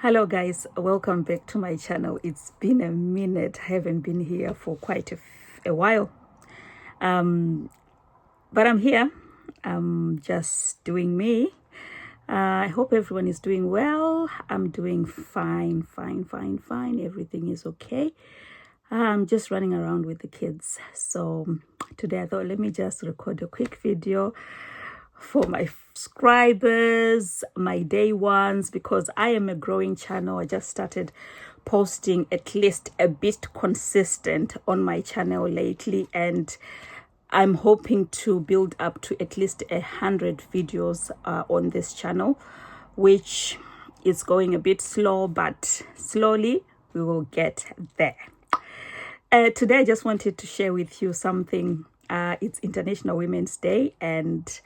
Hello guys, welcome back to my channel. It's been a minute. I haven't been here for quite a while, but I'm here. I'm just doing me. I hope everyone is doing well. I'm doing fine. Everything is okay. I'm just running around with the kids. So today I thought, let me just record a quick video for my subscribers, my day ones, because I am a growing channel. I just started posting at least a bit consistent on my channel lately, and I'm hoping to build up to at least 100 videos on this channel, which is going a bit slow, but slowly we will get there. Today I just wanted to share with you something. It's International Women's Day, and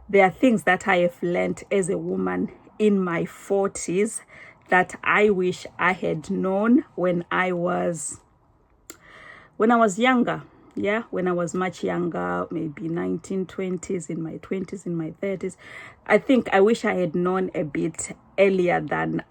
there are things that I have learned as a woman in my 40s that I wish I had known when I was younger. Yeah, when I was much younger, maybe 1920s, in my 20s, in my 30s. I think I wish I had known a bit earlier than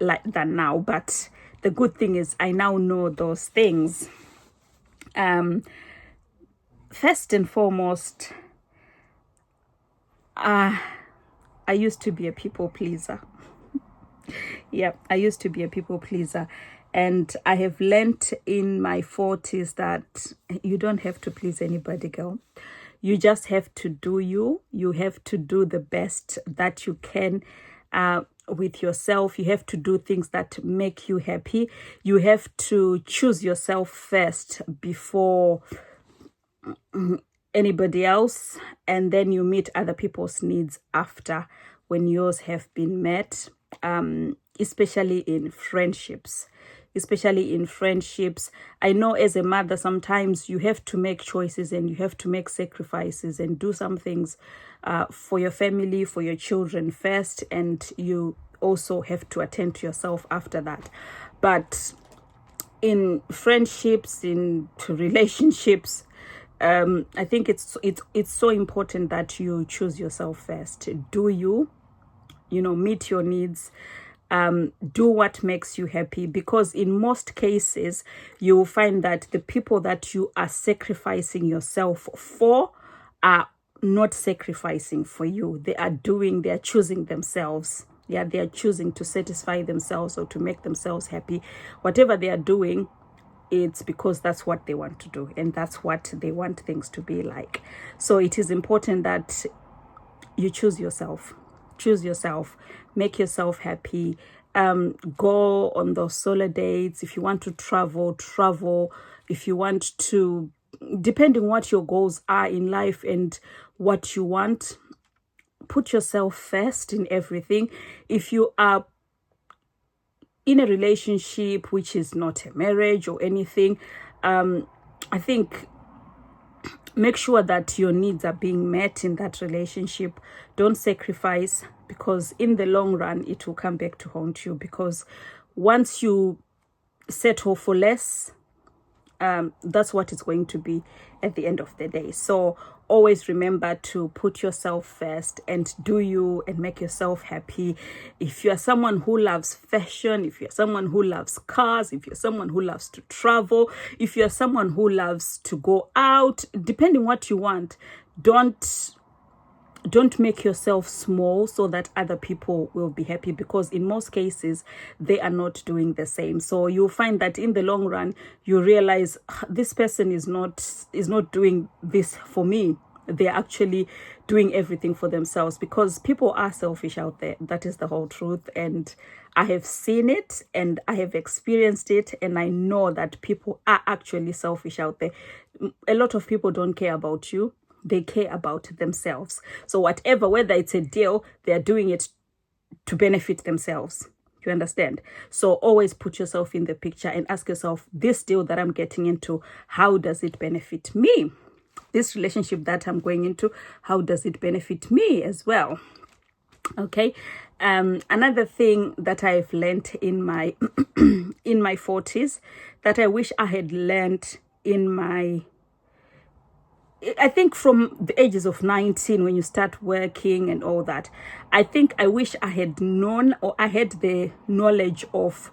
now. But the good thing is I now know those things. First and foremost, I used to be a people pleaser. Yeah, I used to be a people pleaser. And I have learned in my 40s that you don't have to please anybody, girl. You just have to do you. You have to do the best that you can with yourself. You have to do things that make you happy. You have to choose yourself first before anybody else, and then you meet other people's needs after, when yours have been met. Especially in friendships. I know as a mother, sometimes you have to make choices and you have to make sacrifices and do some things for your family, for your children first, and you also have to attend to yourself after that. But in friendships, in relationships, I think it's so important that you choose yourself first. Do you meet your needs, do what makes you happy, because in most cases you will find that the people that you are sacrificing yourself for are not sacrificing for you. They are choosing themselves. Yeah, they are choosing to satisfy themselves or to make themselves happy. Whatever they are doing, it's because that's what they want to do, and that's what they want things to be like. So it is important that you choose yourself. Make yourself happy. Go on those solo dates. If you want to travel. If you want to, depending what your goals are in life and what you want, put yourself first in everything. If you are in a relationship which is not a marriage or anything, I think make sure that your needs are being met in that relationship. Don't sacrifice, because in the long run it will come back to haunt you. Because once you settle for less, that's what it's going to be at the end of the day. So always remember to put yourself first and do you, and make yourself happy. If you're someone who loves fashion, if you're someone who loves cars, if you're someone who loves to travel, if you're someone who loves to go out, depending what you want, don't make yourself small so that other people will be happy, because in most cases they are not doing the same. So you'll find that in the long run you realize this person is not doing this for me. They're actually doing everything for themselves, because people are selfish out there. That is the whole truth, and I have seen it and I have experienced it, and I know that people are actually selfish out there. A lot of people don't care about you. They care about themselves. So whether it's a deal, they're doing it to benefit themselves. You understand? So always put yourself in the picture and ask yourself, this deal that I'm getting into, how does it benefit me? This relationship that I'm going into, how does it benefit me as well? Okay. Another thing that I've learned in my in my 40s that I wish I had learned in my I think from the ages of 19, when you start working and all that, I think I wish I had known, or I had the knowledge of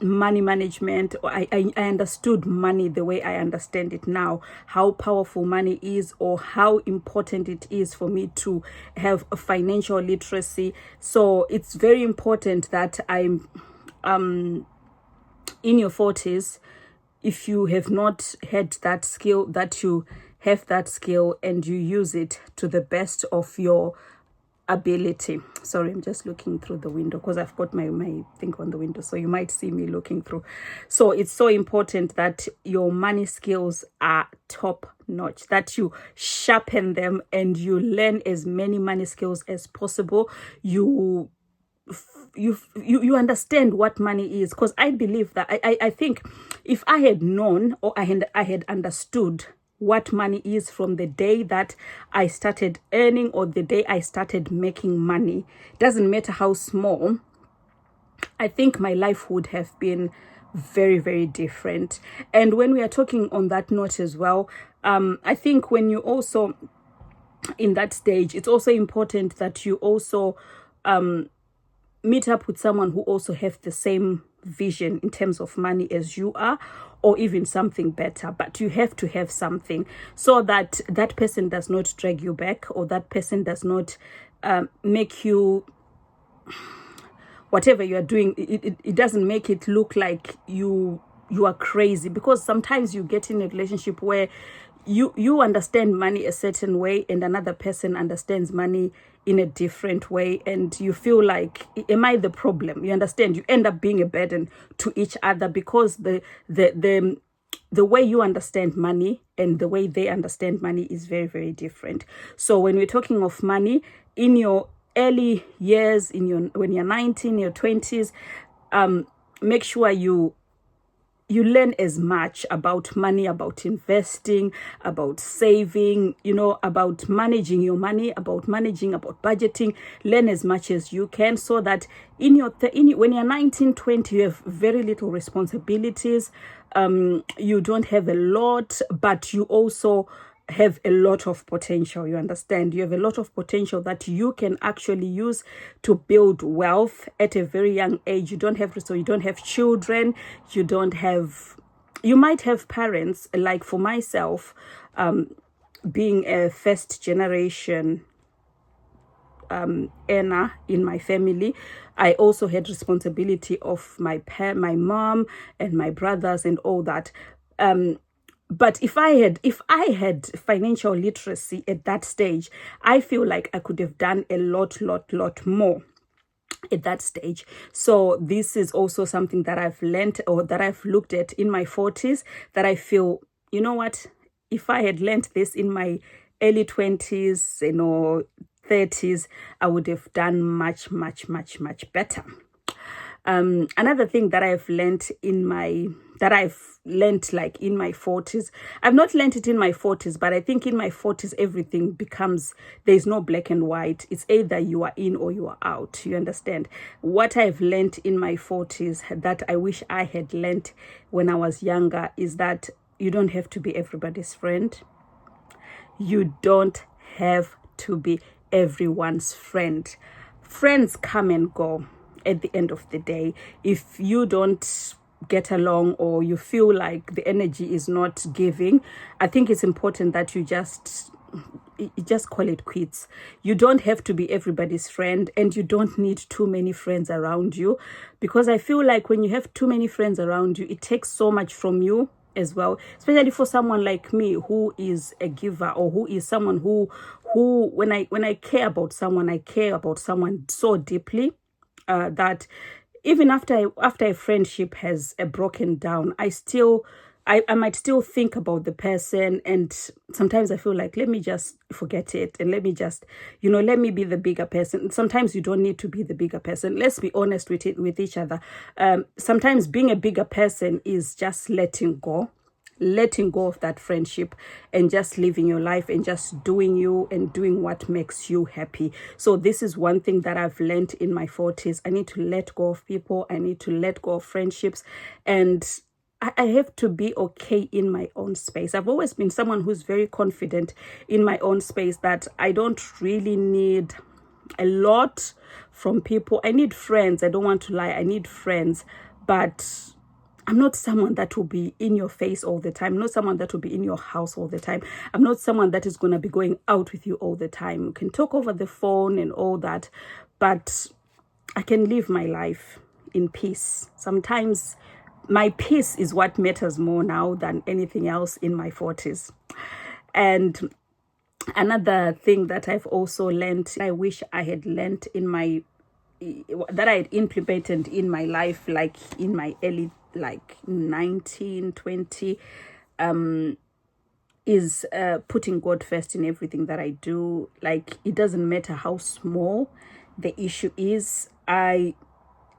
money management, or I understood money the way I understand it now, how powerful money is, or how important it is for me to have a financial literacy. So it's very important that I'm in your 40s. If you have not had that skill, that you have that skill and you use it to the best of your ability. Sorry, I'm just looking through the window because I've got my thing on the window, so you might see me looking through. So it's so important that your money skills are top notch, that you sharpen them and you learn as many money skills as possible. You understand what money is, because I believe that I think if I had known, or I had understood what money is from the day that I started earning, or the day I started making money, doesn't matter how small, I think my life would have been very, very different. And when we are talking on that note as well, I think when you also in that stage, it's also important that you also meet up with someone who also have the same vision in terms of money as you are, or even something better. But you have to have something, so that that person does not drag you back, or that person does not make you, whatever you are doing, it doesn't make it look like you are crazy. Because sometimes you get in a relationship where you understand money a certain way and another person understands money in a different way, and you feel like, am I the problem? You understand, you end up being a burden to each other, because the way you understand money and the way they understand money is very, very different. So when we're talking of money in your early years, when you're 19, your 20s, make sure you learn as much about money, about investing, about saving, about managing your money, about budgeting. Learn as much as you can, so that when you're 19, 20, you have very little responsibilities. You don't have a lot, but you also have a lot of potential. You understand, you have a lot of potential that you can actually use to build wealth at a very young age. You don't have children, you might have parents. Like for myself, being a first generation earner in my family, I also had responsibility of my mom and my brothers and all that. But if I had financial literacy at that stage, I feel like I could have done a lot more at that stage. So this is also something that I've learned, or that I've looked at in my 40s, that I feel, you know what, if I had learned this in my early 20s, 30s, I would have done much better. Another thing that I've learned like in my 40s, I've not learned it in my 40s, but I think in my 40s everything becomes, there's no black and white. It's either you are in or you are out. You understand? What I've learned in my 40s that I wish I had learned when I was younger is that you don't have to be everybody's friend. You don't have to be everyone's friend. Friends come and go. At the end of the day, if you don't get along, or you feel like the energy is not giving, I think it's important that you just call it quits. You don't have to be everybody's friend, and you don't need too many friends around you, because I feel like when you have too many friends around you, it takes so much from you as well, especially for someone like me who is a giver, or who is someone who when I care about someone, I care about someone so deeply, that even after a friendship has broken down, I might still think about the person, and sometimes I feel like, let me just forget it, and let me just, let me be the bigger person. Sometimes you don't need to be the bigger person. Let's be honest with each other. Sometimes being a bigger person is just letting go of that friendship, and just living your life, and just doing you, and doing what makes you happy. So this is one thing that I've learned in my 40s. I need to let go of people. I need to let go of friendships, and I have to be okay in my own space. I've always been someone who's very confident in my own space, that I don't really need a lot from people. I need friends. I don't want to lie. I need friends, but I'm not someone that will be in your face all the time. I'm not someone that will be in your house all the time. I'm not someone that is going to be going out with you all the time. We can talk over the phone and all that, but I can live my life in peace. Sometimes my peace is what matters more now than anything else in my 40s. And another thing that I've also learned, I wish I had learned that I had implemented in my life, like in my early, like 19, 20, is putting God first in everything that I do. Like, it doesn't matter how small the issue is. I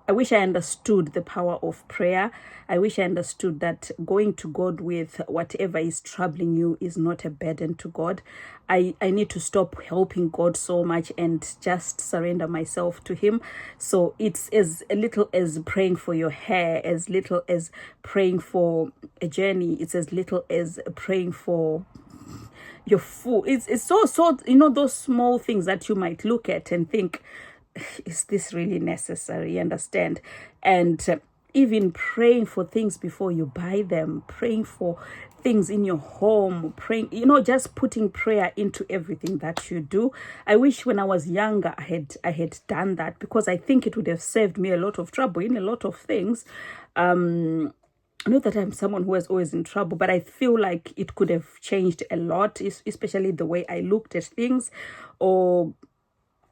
wish I understood the power of prayer. I wish I understood that going to God with whatever is troubling you is not a burden to God. I need to stop helping God so much and just surrender myself to Him. So it's as little as praying for your hair, as little as praying for a journey. It's as little as praying for your food. It's so, those small things that you might look at and think, is this really necessary? You understand? And even praying for things before you buy them, praying for things in your home, praying, just putting prayer into everything that you do. I wish when I was younger I had done that, because I think it would have saved me a lot of trouble in a lot of things. Not that I'm someone who is always in trouble, but I feel like it could have changed a lot, especially the way I looked at things or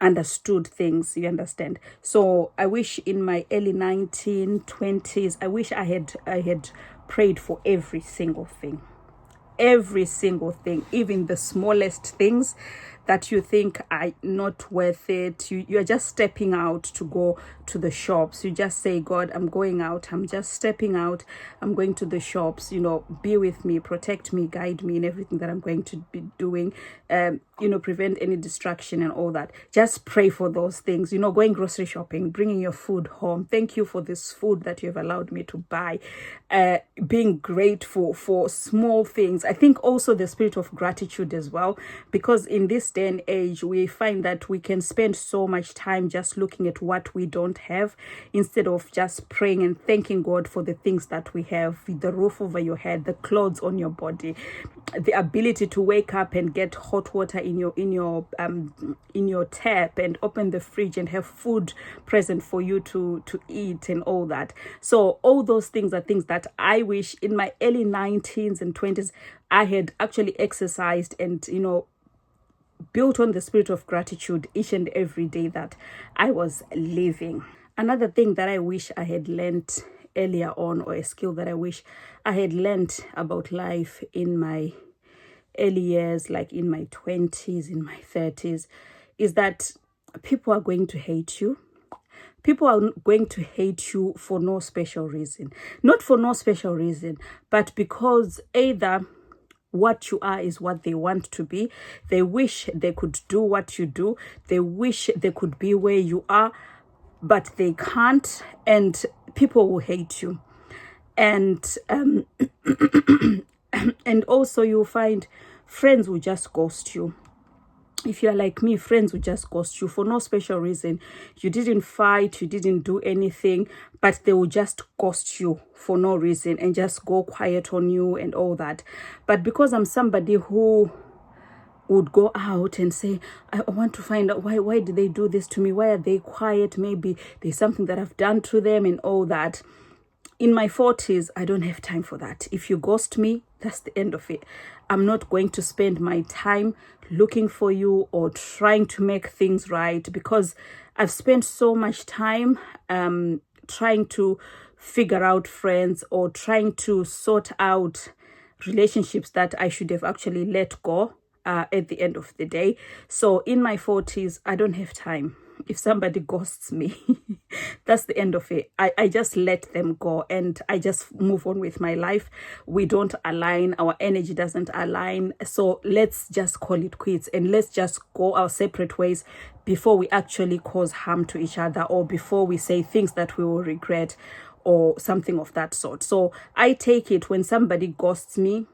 understood things, you understand? So I wish in my early 1920s, I wish I had prayed for every single thing, even the smallest things that you think are not worth it. You're just stepping out to go to the shops. You just say, God, I'm going out. I'm just stepping out. I'm going to the shops. Be with me, protect me, guide me in everything that I'm going to be doing. Prevent any distraction and all that. Just pray for those things. Going grocery shopping, bringing your food home. Thank you for this food that you have allowed me to buy. Being grateful for small things. I think also the spirit of gratitude as well, because in this day and age, we find that we can spend so much time just looking at what we don't have, instead of just praying and thanking God for the things that we have: the roof over your head, the clothes on your body, the ability to wake up and get hot water in your tap, and open the fridge and have food present for you to eat and all that. So all those things are things that I wish in my early 19s and 20s I had actually exercised and built on the spirit of gratitude each and every day that I was living. Another thing that I wish I had learned earlier on, or a skill that I wish I had learned about life in my early years, like in my 20s, in my 30s, is that people are going to hate you. People are going to hate you for no special reason. Not for no special reason, but because either what you are is what they want to be. They wish they could do what you do. They wish they could be where you are, but they can't, and people will hate you. And and also you'll find friends will just ghost you. If you're like me, friends will just ghost you for no special reason. You didn't fight, you didn't do anything, but they will just ghost you for no reason and just go quiet on you and all that. But because I'm somebody who would go out and say, I want to find out why did they do this to me? Why are they quiet? Maybe there's something that I've done to them and all that. In my 40s, I don't have time for that. If you ghost me, that's the end of it. I'm not going to spend my time looking for you or trying to make things right, because I've spent so much time trying to figure out friends or trying to sort out relationships that I should have actually let go at the end of the day. So in my 40s, I don't have time. If somebody ghosts me, that's the end of it. I just let them go and I just move on with my life. We don't align. Our energy doesn't align. So let's just call it quits and let's just go our separate ways before we actually cause harm to each other, or before we say things that we will regret, or something of that sort. So I take it when somebody ghosts me,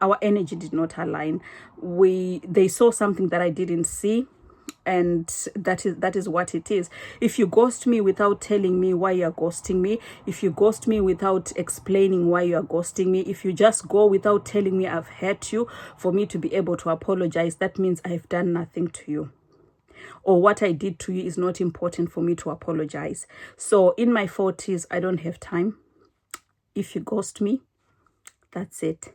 our energy did not align. They saw something that I didn't see, and that is what it is. If you ghost me without telling me why you're ghosting me, if you ghost me without explaining why you're ghosting me, if you just go without telling me I've hurt you for me to be able to apologize, that means I've done nothing to you, or what I did to you is not important for me to apologize. So in my 40s, I don't have time. If you ghost me, that's it.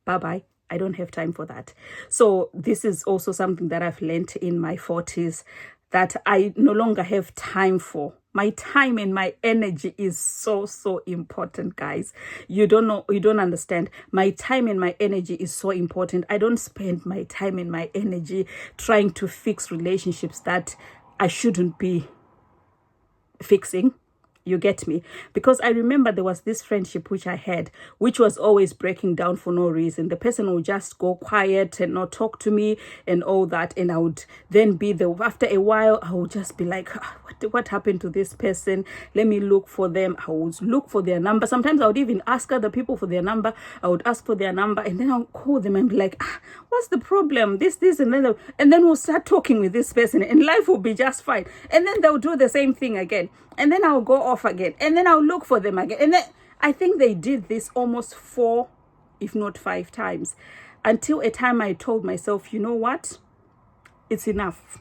Bye-bye. I don't have time for that. So this is also something that I've learned in my 40s, that I no longer have time for. My time and my energy is so important, guys. You don't understand. My time and my energy is so important. I don't spend my time and my energy trying to fix relationships that I shouldn't be fixing. You get me? Because I remember there was this friendship which I had, which was always breaking down for no reason. The person would just go quiet and not talk to me and all that. And I would then be after a while, I would just be like, what happened to this person? Let me look for them. I would look for their number. Sometimes I would even ask other people for their number. I would ask for their number, and then I'll call them and be like, what's the problem? This, and then, we'll start talking with this person and life will be just fine. And then they'll do the same thing again. And then I'll go off again. And then I'll look for them again. And then I think they did this almost 4, if not 5 times. Until a time I told myself, you know what? It's enough.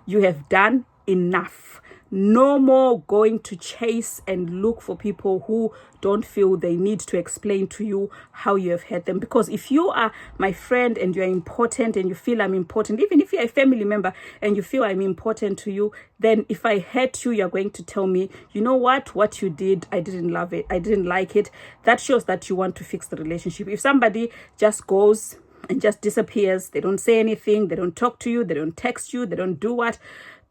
You have done enough. No more going to chase and look for people who don't feel they need to explain to you how you have hurt them. Because if you are my friend and you're important and you feel I'm important, even if you're a family member and you feel I'm important to you, then if I hurt you, you're going to tell me, you know what you did, I didn't love it, I didn't like it. That shows that you want to fix the relationship. If somebody just goes and just disappears, they don't say anything, they don't talk to you, they don't text you, they don't do what,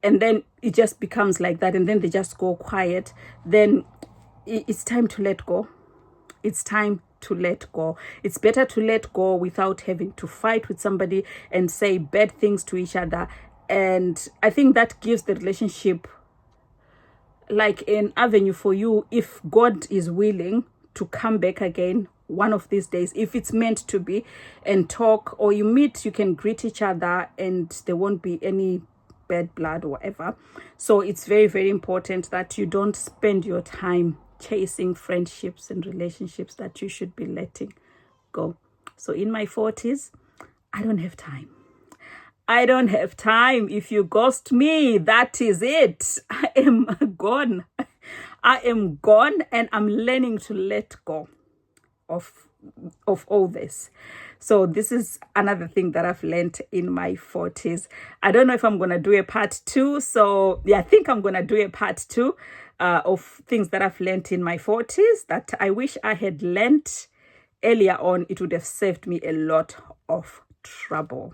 and then it just becomes like that, and then they just go quiet, then it's time to let go. It's time to let go. It's better to let go without having to fight with somebody and say bad things to each other. And I think that gives the relationship like an avenue for you, if God is willing, to come back again one of these days, if it's meant to be, and talk, or you meet, you can greet each other and there won't be any bad blood or whatever. So it's very important that you don't spend your time chasing friendships and relationships that you should be letting go. So in my 40s, I don't have time. I don't have time. If you ghost me, that is it. I am gone. I am gone, and I'm learning to let go of all this. So this is another thing that I've learned in my 40s. I don't know if I'm going to do a part 2. So yeah, I think I'm going to do a part 2 of things that I've learned in my 40s that I wish I had learned earlier on. It would have saved me a lot of trouble.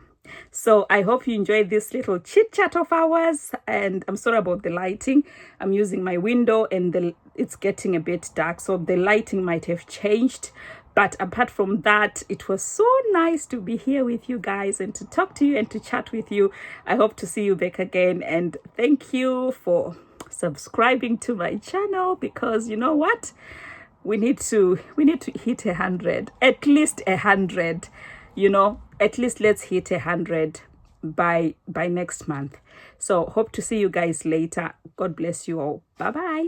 So I hope you enjoyed this little chit chat of ours, and I'm sorry about the lighting. I'm using my window and it's getting a bit dark, so the lighting might have changed. But apart from that, it was so nice to be here with you guys and to talk to you and to chat with you. I hope to see you back again, and thank you for subscribing to my channel, because you know what? We need to hit 100, at least 100, at least let's hit 100 by next month. So hope to see you guys later. God bless you all. Bye bye.